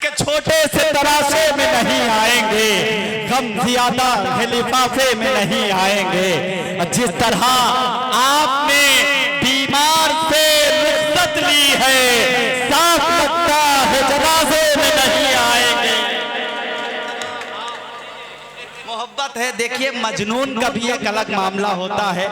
के छोटे से तराशे में नहीं आएंगे, गम ज्यादा लिफाफे में नहीं आएंगे। जिस तरह आपने बीमार से रुखसत ली है, साफ लगता है जनाजे में नहीं आएंगे। मोहब्बत है, देखिए मजनून का भी एक अलग मामला होता है,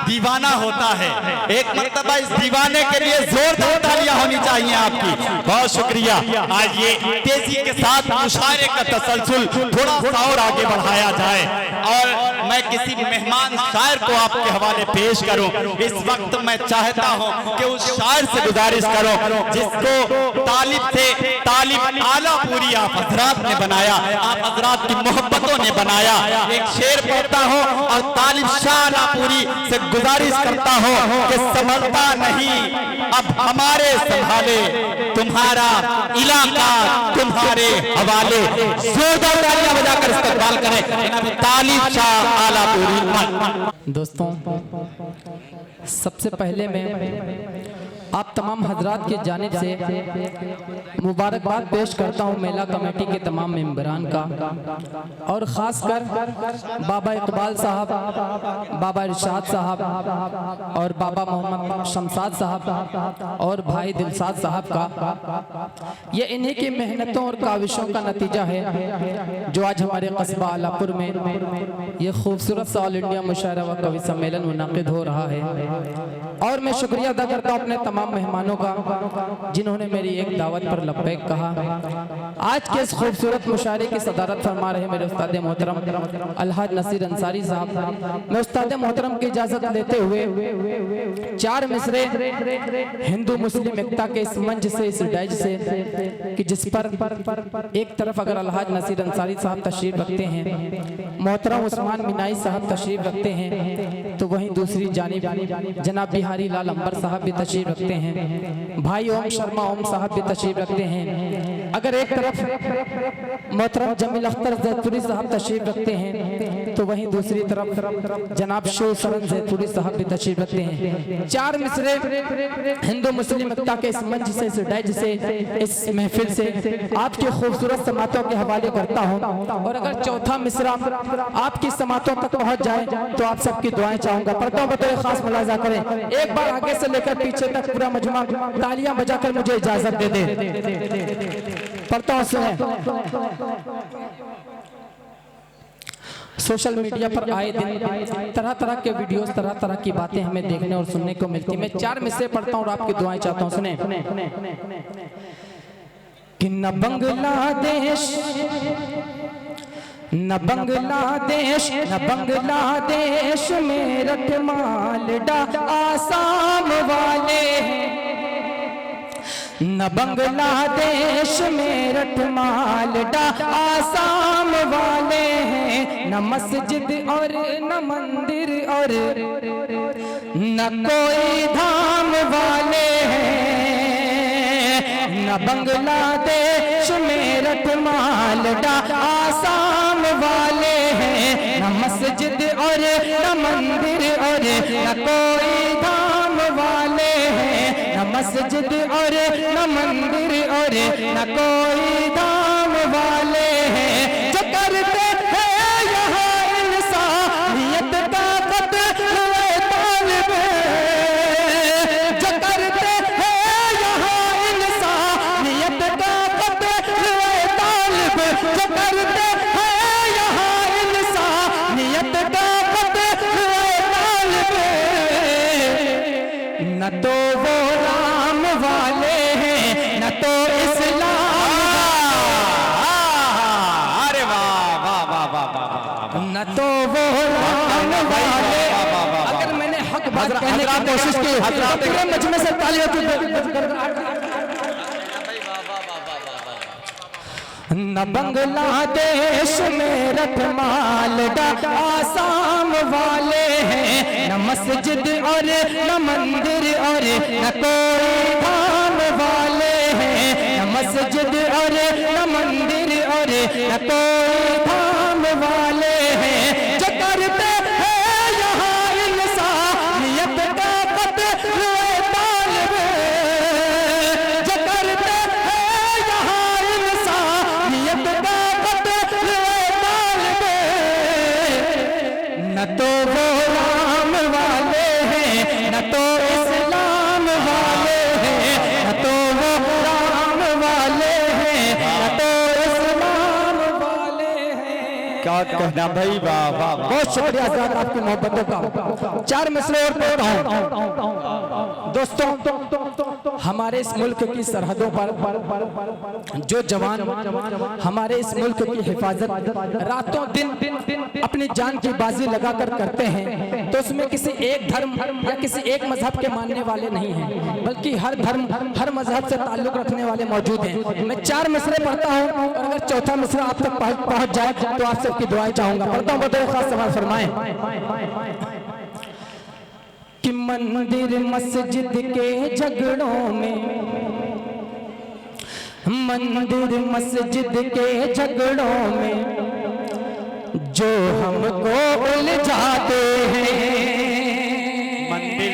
दीवाना होता है। एक मर्तबा इस दीवाने के लिए जोरदार तालियां होनी चाहिए आपकी। बहुत शुक्रिया। आइए तेजी के साथ मुशायरे का तसलसल थोड़ा सा और आगे बढ़ाया जाए और मैं किसी मेहमान शायर को आपके हवाले पेश करूं। इस वक्त मैं चाहता हूं कि उस शायर से गुजारिश करूं जिसको तालिब आलापुरी आप हजरात ने बनाया, आप हजरात की मोहब्बतों ने बनाया। एक शेर पढ़ता हूं और तालिब शाह आलापुरी से गुजारिश करता हूं कि संभलता नहीं अब हमारे संभाले, तुम्हारा इलाका तुम्हारे हवाले। जोरदार तालियां बजाकर इस्तकबाल करें तालिब शाह आलापुरी। दोस्तों, सबसे पहले मैं आप तमाम हजरात की जानिब से मुबारकबाद पेश करता हूँ मेला कमेटी के तमाम मेंबरान का, और ख़ासकर बाबा इकबाल साहब, बाबा इरशाद साहब और बाबा मोहम्मद शमसाद साहब और भाई दिलसाद साहब का। ये इन्हीं की मेहनतों और काविशों का नतीजा है जो आज हमारे कस्बा आलापुर में ये खूबसूरत सा ऑल इंडिया मुशायरा व कवि सम्मेलन मुनाकिद हो रहा है। और मैं शुक्रिया अदा करता हूँ अपने तमाम मेहमानों का जिन्होंने मेरी एक दावत पर लब्बैक कहा। आज के इस खूबसूरत मुशायरे की सदारत फरमा रहे मेरे उस्ताद मोहतरम अलहाज नसीर अंसारी साहब। मैं उस्ताद मोहतरम की इजाजत लेते हुए चार मिसरे हिंदू मुस्लिम एकता के इस मंच से, इस डाइज से, कि जिस पर एक तरफ अगर अलहाज नसीर अंसारी साहब तशरीफ रखते हैं, मोहतरम उस्मान मिनाई साहब तशरीफ रखते हैं, तो वहीं दूसरी जानिब जनाब बिहारी लाल अंबर साहब भी तशरीफ रखते हैं, भाई ओम शर्मा ओम साहब भी तशरीफ रखते हैं। अगर एक तरफ मोहतरम जमील अख्तर जैतपुरी साहब तशरीफ रखते हैं, तो वहीं दूसरी तरफ जनाब शो सरन जैतपुरी साहब भी तशरीफ रखते हैं। चार मिसरे हिंदू मुस्लिम एकता के इस मंच से, इस डाइज से, इस महफिल से आपकी खूबसूरत समातों के हवाले करता हूँ। और अगर चौथा मिसरा आपकी समातों तक पहुँच जाए तो आप सबकी दुआएं चाहूंगा। पढ़ता हूँ, बतौर खास मुलाजा करें। एक बार आगे से लेकर पीछे तक पूरा मजमा तालियां बजाकर मुझे इजाजत दे दे। पढ़ता हूँ, सुने। सोशल मीडिया पर आए दिन तरह तरह के वीडियोस, तरह तरह की बातें हमें देखने और सुनने को मिलती। मैं चार मिसरे पढ़ता हूँ और आपकी दुआएं चाहता हूँ, सुने। कि न बांग्लादेश न बांग्लादेश न बांग्लादेश मेरठ मालडा आसाम वाले, न बांग्लादेश मेरठ मालडा आसाम वाले हैं, न मस्जिद और न मंदिर और न कोई धाम वाले हैं। न बांग्लादेश मेरठ मालडा आसाम वाले हैं, न मस्जिद और न मंदिर और न कोई धाम वाले हैं। न मस्जिद और न मंदिर और न कोई धाम वाले हैं। जो करते हैं यहाँ इंसानियत का कत्ल तालिब, जो करते हैं यहाँ इंसानियत का कत्ल तालिब, जो करते हैं यहाँ इंसानियत का कत्ल तालिब। न तो वो राम वाले हैं, न तो इस्लाम, अरे वाह वाह वाह वाह, न तो वो राम वाले। अगर मैंने हक बात कहने की कोशिश की तो पूरे मजमे से तालियां न बांग्लादेश मेरठ मालडा आसाम वाले हैं, न मस्जिद और न मंदिर और न कोई धाम वाले हैं। न मस्जिद और न मंदिर और न कोई धाम वाले हैं। जो करते हैं यहाँ इंसानियत का कत्ल तालिब, जो करते हैं क्या कहना भाई, वाह वाह वाह। बहुत शुक्रिया हज़रात आपकी मोहब्बतों का। 4 मिसरे और पढ़ता हूँ। दोस्तों, हमारे इस मुल्क की सरहदों पर जो जवान हमारे इस मुल्क की हिफाजत रातों दिन अपनी जान की बाजी लगाकर करते हैं, तो उसमें किसी एक धर्म या किसी एक मजहब के मानने वाले नहीं हैं, बल्कि हर धर्म हर मजहब से ताल्लुक रखने वाले मौजूद हैं। मैं 4 मिसरे पढ़ता हूँ और अगर चौथा मिसरा आप तक पहुँच जाए तो आप सबकी दुआएं चाहूंगा। पढ़ता हूँ, बड़े खास सवाल फरमाएं कि मंदिर मस्जिद के झगड़ों में, मंदिर मस्जिद के झगड़ों में जो हमको उलझाते हैं, मंदिर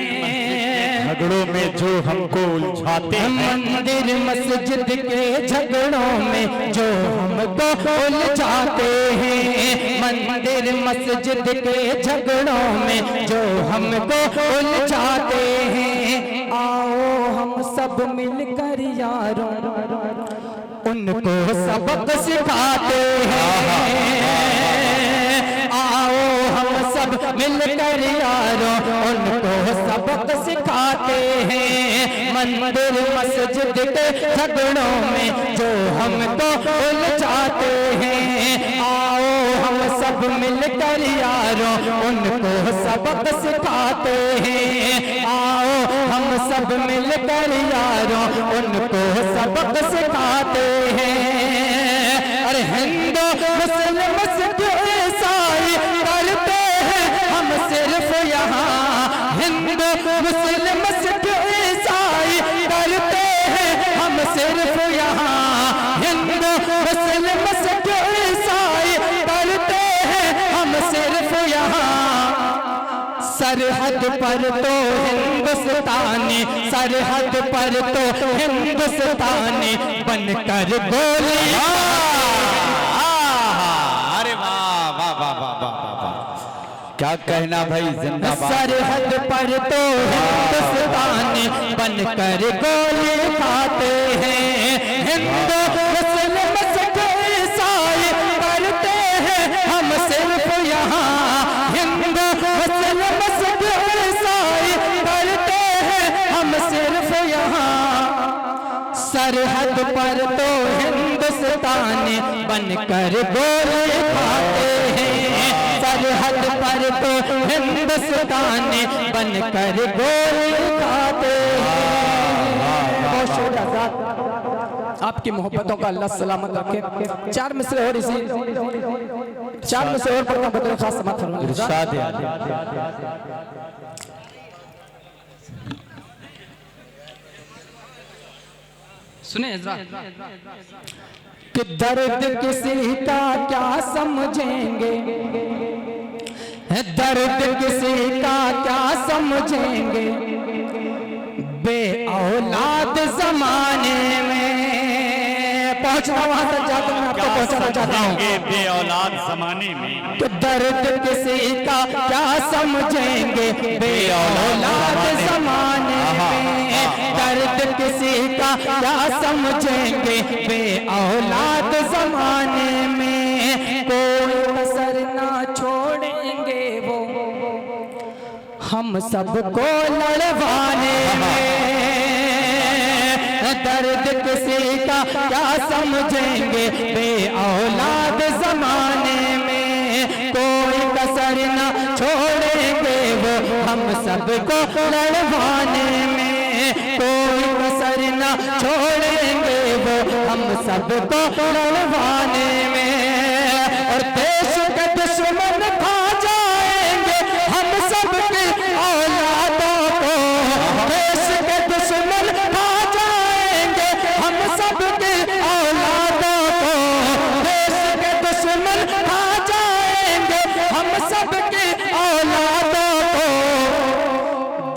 मस्जिद के झगड़ों में जो हमको उलझाते हैं, मंदिर मस्जिद के झगड़ों में जो हमको उलझाते हैं, मंदिर मस्जिद के झगड़ों में जो हमको उलझाते हैं। आओ हम सब मिलकर यारों उनको सबक सिखाते हैं, आओ हम सब मिलकर यारों उनको सबक सिखाते हैं। मंदिर मस्जिद के झगड़ों में जो हमको उलझाते हैं, आओ हम सब मिलकर यारों उनको सबक सिखाते हैं, आओ हम सब मिलकर यारों उनको सबक सिखाते हैं। अरे हिंदू मुस्लिम सिख ईसाई करते हैं हम सिर्फ यहाँ, हिंदू मुस्लिम सिख ईसाई करते हैं हम सिर्फ यहाँ, हिंदू मुस्लिम सिख ईसाई करते हैं हम सिर्फ यहाँ। सरहद पर तो हिंदुस्तानी, सरहद पर तो हिंदुस्तानी बनकर गोली, अरे वाह वाह वाह वाह वाह वाह, क्या कहना भाई, जिंदाबाद। सरहद पर तो हिंदुस्तानी बनकर गोली खाते हैं, हिंदू मुस्लिम सिख ईसाई करते हैं हम सिर्फ यहाँ, हिंदू मुस्लिम सिख ईसाई करते हैं हम सिर्फ यहाँ। सरहद पर तो हिंदुस्तानी बनकर गोली खाते हैं, सरहद पर तो हिंदुस्तानी बनकर गोली खाते हैं। बहुत शुक्रिया आपकी मोहब्बतों का अल्लाह सलामत रखे। 4 मिसरे और इसी 4 मिसरे और पढ़ना बदल खास समात सुने कि दर्द किसी का क्या समझेंगे, दर्द किसी का क्या समझेंगे, बे औलाद जमाने में। पहुंचना वहां तक जाकर मैं आपको पहुंचाना चाहता हूँ, बे औलाद जमाने में तो दर्द किसी का क्या समझेंगे, बे औलाद जमाने में, दर्द किसी का क्या समझेंगे, बे औलाद जमाने में। कोई कसर ना छोड़ेंगे वो हम सबको लड़वाने में, दर्द किसी का क्या समझेंगे, बे औलाद जमाने में। कोई कसर ना छोड़ेंगे वो हम सबको लड़वाने में, कोई कसर ना छोड़ेंगे वो हम सबको लड़वाने में। और देश के दुश्मन खा जाएंगे हम सबकी औलादों को, देश के दुश्मन खा जाएंगे हम सबकी औलादों को, देश के दुश्मन खा जाएंगे हम सबकी औलादों को।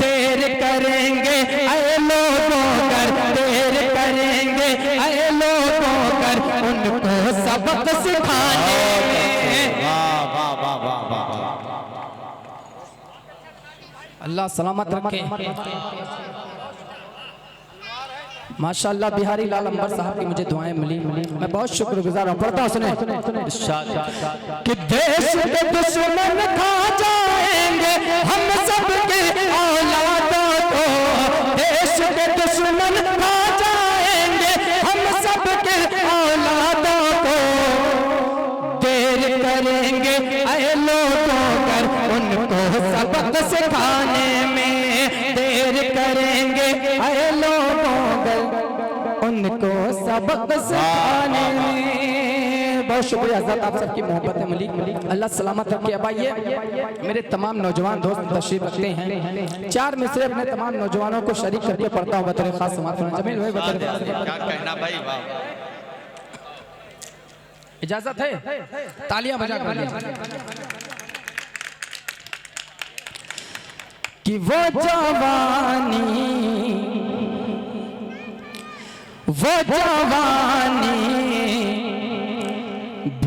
देर करेंगे ऐ लोगों कर, देर करेंगे ऐ लोगों कर उनको सबक सिखाने में। वाह वाह वाह वाह वाह, अल्लाह सलामत रखे। माशाअल्लाह बिहारी लाल अंबर साहब की मुझे दुआएं मिली, मैं बहुत शुक्रगुजार हूँ। पढ़ता हूँ सुने कि देश के दुश्मन खा जाएंगे हम सबके औलादों को, देश के दुश्मन खा जाएंगे हम सबके औलादों को, देर करेंगे ऐ लोगों कर उनको सबक सिखाने में, देर करेंगे ऐ लोगों कर उनको सबक सिखाने में। बहुत शुक्रिया हज़रत, आप सबकी मोहब्बत मिली, अल्लाह सलामत रखे। अब आइए मेरे तमाम नौजवान दोस्त तशरीफ रखते हैं, 4 मिसरे अपने तमाम नौजवानों को शरीक करके पढ़ता हूँ बतौर खास समात जमील भाई बतौर क्या कहना भाई, वाह इजाजत है, तालियां बजा कर लीजिए कि वो जवानी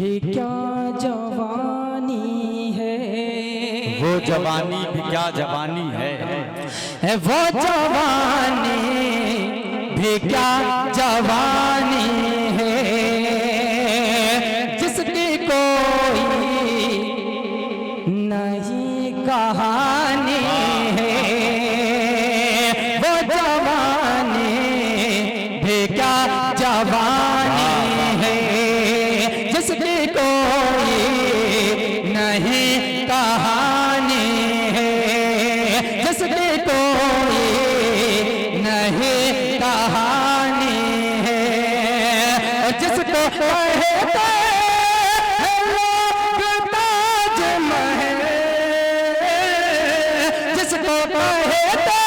भी क्या जवानी है, वो जवानी भी क्या जवानी है, वो जवानी भी क्या जवानी है, जिसकी कोई नहीं कहानी है, वो जवानी भी क्या जवानी है, जिसकी कोई नहीं कहानी है, जिसकी कोई नहीं कहानी है, जिसको कहते हैं लोग ताजमहल, जिसको कहते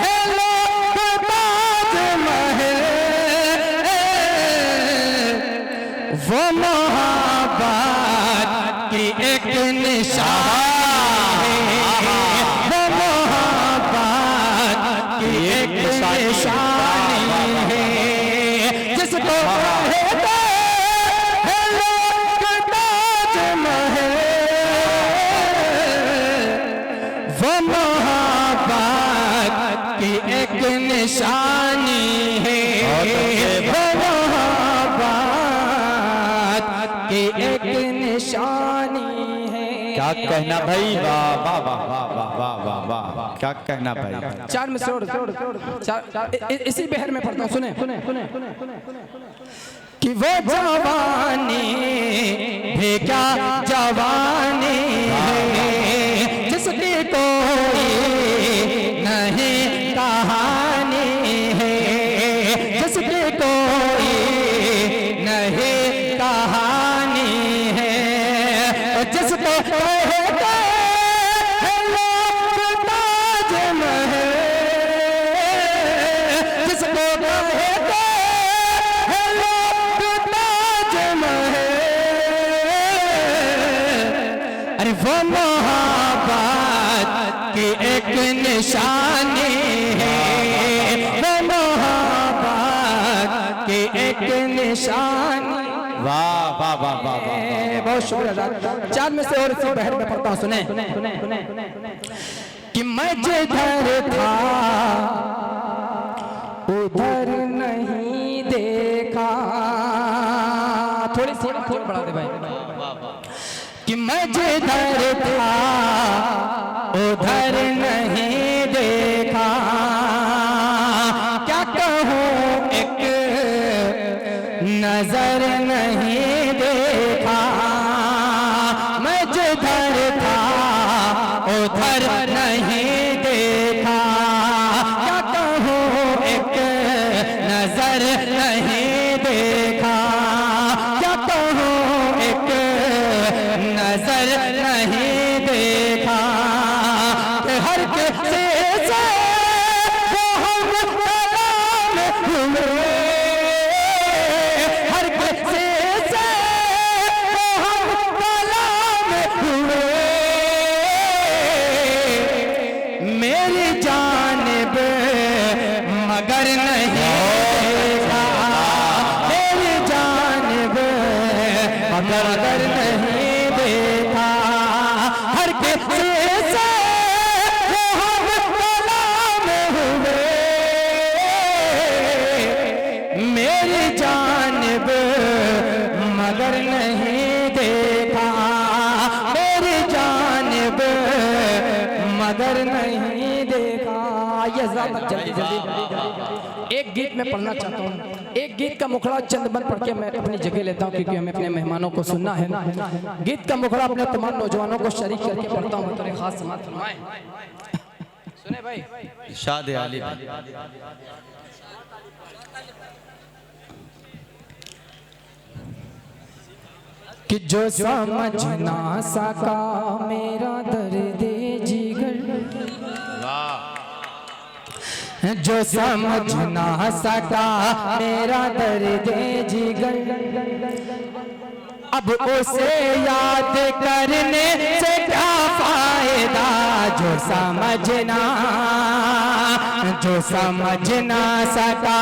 हैं लोग ताजमहल, वो मोहब्बत की एक निशानी है, वो मोहब्बत की एक निशानी है, जिसको कहते हैं लोग ताजमहल, वो मोहब्बत की एक निशानी है, वो मोहब्बत की एक निशानी है। क्या कहना भाई, वाह वाह वाह वाह वाह वाह वाह वाह, क्या कहना भाई। 4 में से इसी बहर में पढ़ता हूँ, सुने कि वो जवानी भी क्या जवानी है, जिसकी कोई नहीं कहानी है, जिसकी कोई नहीं कहानी है, जिसको कहते हैं लोग ताजमहल, जिसको कहते हैं लोग ताजमहल, अरे वो मोहब्बत की एक निशानी है, वो मोहब्बत की एक निशानी। वाह वाह वाह वाह वाह, बहुत शुक्रिया। 4 में से और इसी बहर में पढ़ता हूँ, सुने कि मैं जिधर था उधर नहीं देखा, थोड़ी बढ़ा दे भाई, कि मैं जिधर था उधर नहीं देखा, क्या कहूँ एक नजर नहीं देखा, मैं जिधर था उधर नहीं देखा, क्या कहूँ एक नजर नहीं देखा, क्या कहूँ एक नजर नहीं देखा, हर किसी से वो हम कलाम हुए, हर किसी से वो हम कलाम हुए, मेरी जानिब मगर नहीं देखा, मेरी जानिब मगर नहीं देखा, हर किसी से वो हम कलाम हुए, मेरी जानिब मगर नहीं देखा, मेरी जानिब मगर नहीं देखा। ये ज़रा जल्दी जल्दी एक गीत में पढ़ना चाहता हूँ, एक गीत का मुखड़ा चंद बंद पढ़ के मैं अपनी जगह लेता हूँ, क्योंकि हमें अपने मेहमानों को सुनना है। गीत का मुखड़ा अपने तमाम नौजवानों को शरीक करके पढ़ता हूँ, तो खास समाअत फरमाएं। सुने भाई, इरशाद आली कि जो समझ ना सका मेरा दर्द जिगर, जो समझ ना सका मेरा दर्द जिगर, अब उसे याद करने से क्या फायदा। जो समझ ना सका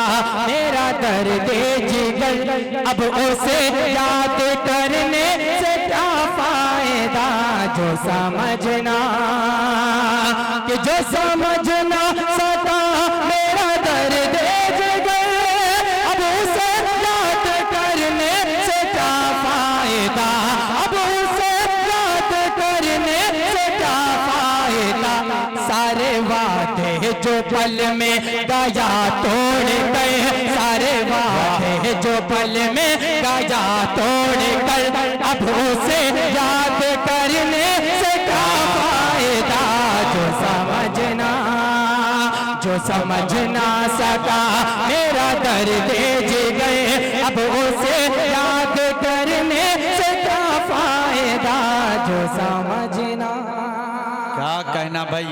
मेरा दर्द जिगर, अब उसे याद करने से क्या फायदा। जो समझना कि जो समझ ना सका मेरा दर्द जिगर, अब उसे याद करने से क्या फायदा। अब उसे याद करने से क्या फायदा। सारे वादे जो पल में गया तोड़ कर, सारे वादे जो पल में गया तोड़ कर, अब उसे याद करने से क्या फायदा। जो समझ ना सका मेरा दर्द जिगर, अब उसे याद करने से क्या फायदा। जो समझना, क्या कहना भाई,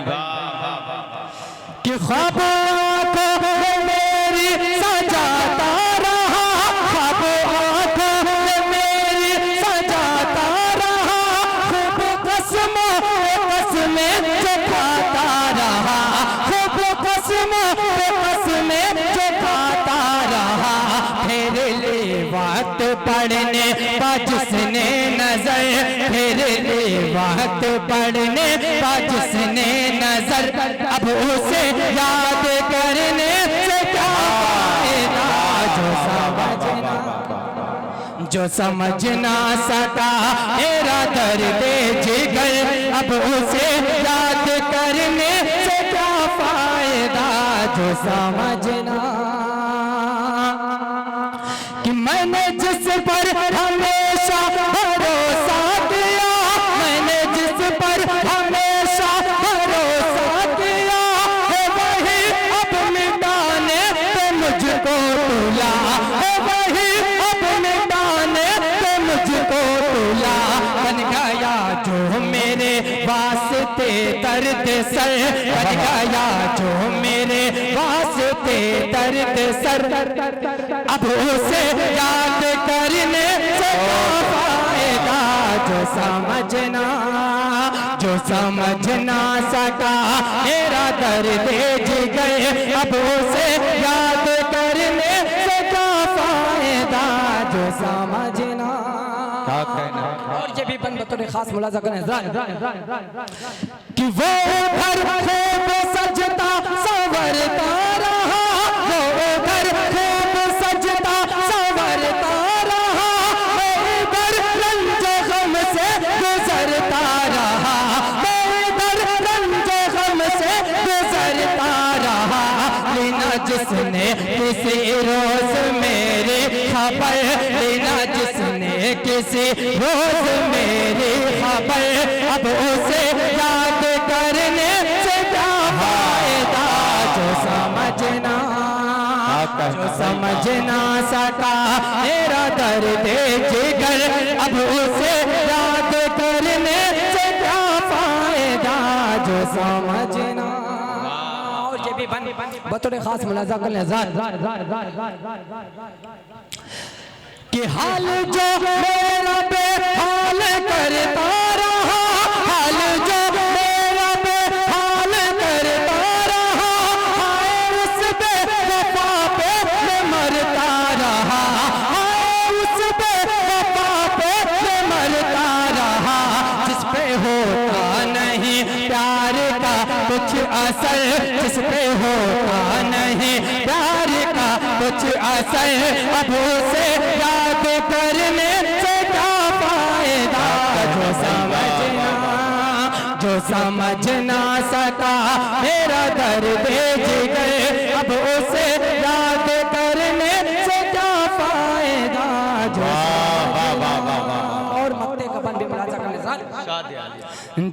कि ख्वाब आँखों में मेरी सजाता रहा, ख्वाब आँखों में मेरी सजाता रहा, खूब कसमों पे कसमें जो खाता रहा, खूब कसमों पे कसमें जो खाता रहा। तेरे लिए वक्त पढ़ने का जिसने नजर, तेरे लिए वक्त पढ़ने का जिसने नजर, अब उसे याद करने से क्या फायदा। जो समझ ना सका मेरा दर्द जिगर, अब उसे याद करने से क्या फायदा। जो समझना कि मैंने जिस पर हमेशा भरोसा किया, मैंने जिस पर हमेशा भरोसा किया, है वही अब मिटाने पे मुझको तुला, है वही अब मिटाने पे मुझको तुला। बन गया जो मेरे वास्ते दर्द सर, बन गया जो मेरे वास्ते दर्द सर, अब उसे याद करने से क्या फायदा। जो समझ ना सका मेरा दर्द जिगर, अब उसे याद करने से क्या फायदा। जो समझना, क्या कहना। और ये भी बन बतौर खास मुलाजा करें कि वो घर खूब सजता संवरता रहा, वो घर खूब सजता संवरता रहा, मैं इधर रंज गम से गुजरता रहा, मैं इधर रंज गम से गुजरता रहा। लेना जिसने किसी रोज मेरी खबर, लेना जिसने किसी रोज मेरी खबर, अब उसे याद करने से क्या फायदा। जो समझ ना सका मेरा दर्द जिगर, अब उसे याद करने से क्या फायदा। जो समझना, और ये भी बतौर खास मुलाजा कर लें कि हाल जो मेरा बेहाल करता रहा, हाल जो मेरा बेहाल करता रहा, हाय उस बेवफा पे मैं मरता रहा, हाय उस बेवफा पे मैं मरता रहा। जिस पे होता नहीं प्यार का कुछ असर, जिस पे होता नहीं प्यार का कुछ असर अब उसे याद करने से क्या फायदा। जो समझ ना सका मेरा दर्द जिगर अब उसे याद करने से क्या फायदा। और मत्ते का बन भी मुलाजा करने साथ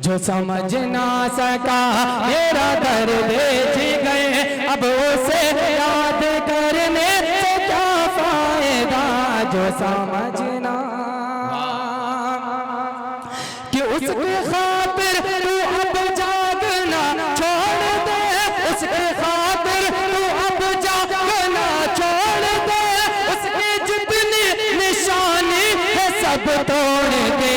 जो समझ ना सका मेरा दर्द जिगर अब उसे याद करने से क्या फायदा। जो समझना कि उसके खातिर तू अब जागना छोड़ दे, उसके खातिर तू अब जागना छोड़ दे, उसकी जितनी निशानी है सब तोड़ दे,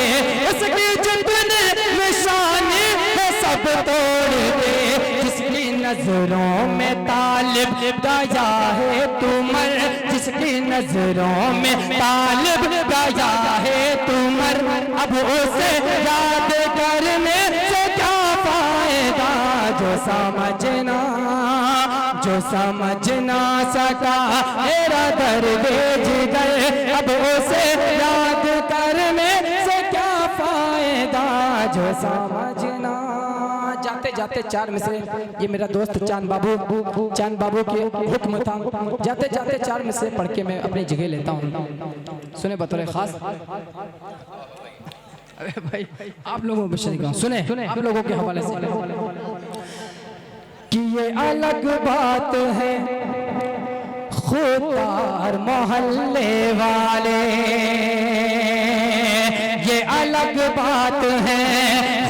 उसकी जितनी निशानी है सब तोड़ दे। जिसकी नजरों में तालिब गाया है तुमर, जिसकी नजरों में तालिब गाया है तुमर अब उसे याद करने से क्या फायदा। जो समझ ना सका मेरा दर्द जिगर अब उसे याद करने से क्या फायदा। जो समझना जाते जाते चार में से ये मेरा दोस्त चांद बाबू के हुक्म था, जाते जाते चार में से पढ़ के मैं अपनी जगह लेता हूँ। सुने बतौर खास, अरे भाई आप लोगों को शरीक सुने आप लोगों के हवाले से कि ये अलग बात है खुदार मोहल्ले वाले, ये अलग बात है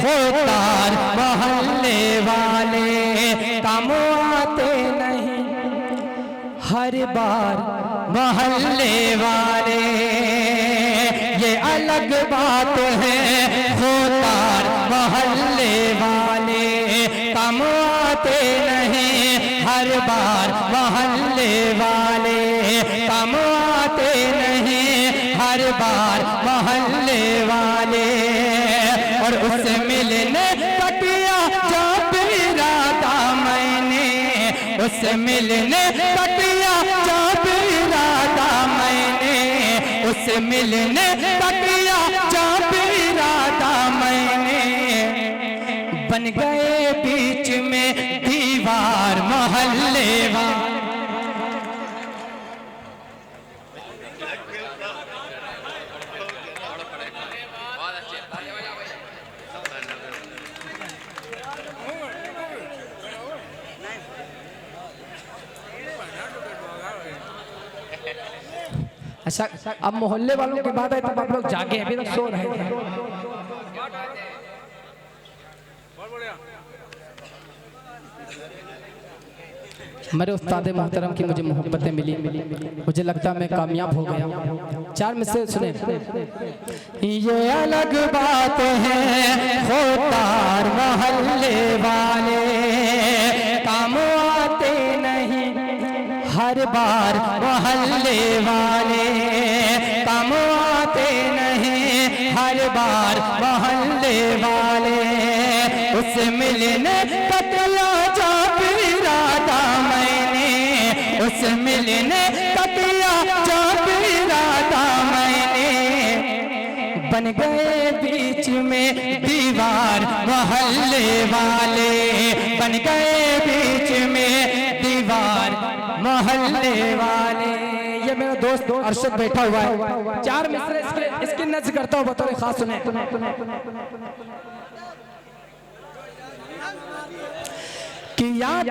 खुदार मोहल्ले वाले, काम आते नहीं हर बार मोहल्ले वाले। ये अलग बात है खुदार मोहल्ले वाले, काम आते नहीं हर बार मोहल्ले वाले, काम आते नहीं हर बार मोहल्ले वाले। और उससे मिलने कटिया जब इरादा मैंने, उससे मिलने कटिया जब इरादा मैंने, उससे मिलने कटिया जब इरादा मैंने, बन गए बीच में दीवार मोहल्ले वाले। अच्छा अब मोहल्ले वालों की बात है तब आप लोग जागे अभी तक सो रहे थे। मेरे उस्ताद मोहतरम की मुझे मोहब्बतें मिली, मुझे लगता मैं कामयाब हो गया। चार में से सुने, ये अलग बात है खुदार मोहल्ले वाले, काम आते नहीं हर बार मोहल्ले वाले, काम आते नहीं हर बार मोहल्ले वाले। उससे मिलने कतला जब इरादा मैंने, उससे मिलने कतला जब इरादा मैंने, बन गए बीच में दीवार मोहल्ले वाले, बन गए बीच में दीवार मोहल्ले वाले। ये मेरा दोस्त अरशद बैठा हुआ है, चार मिसरे इसकी नज़्म करता हूँ बतौर खास सुने। कि याद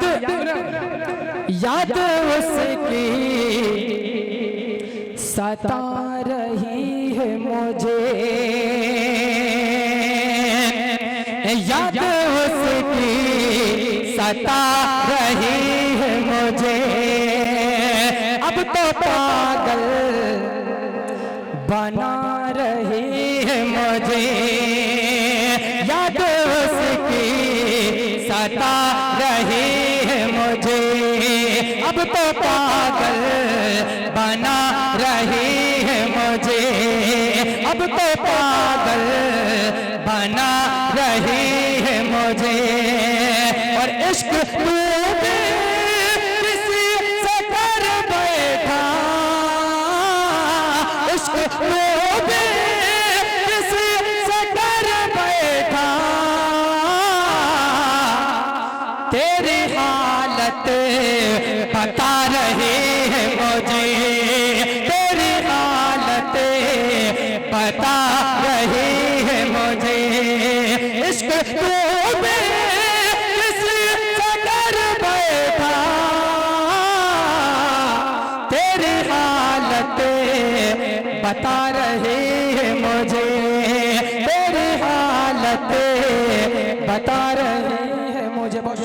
उसकी सता रही है मुझे, याद उसकी सता रही है मुझे, अब तो पागल बना रही है मुझे, याद उसकी सता रही है मुझे, अब तो पागल बना रही है मुझे, अब तो पागल बना रही है मुझे। और इश्क किसी से कर बैठा बता रही है मुझे, तेरी हालत बता रही है मुझे। बहुत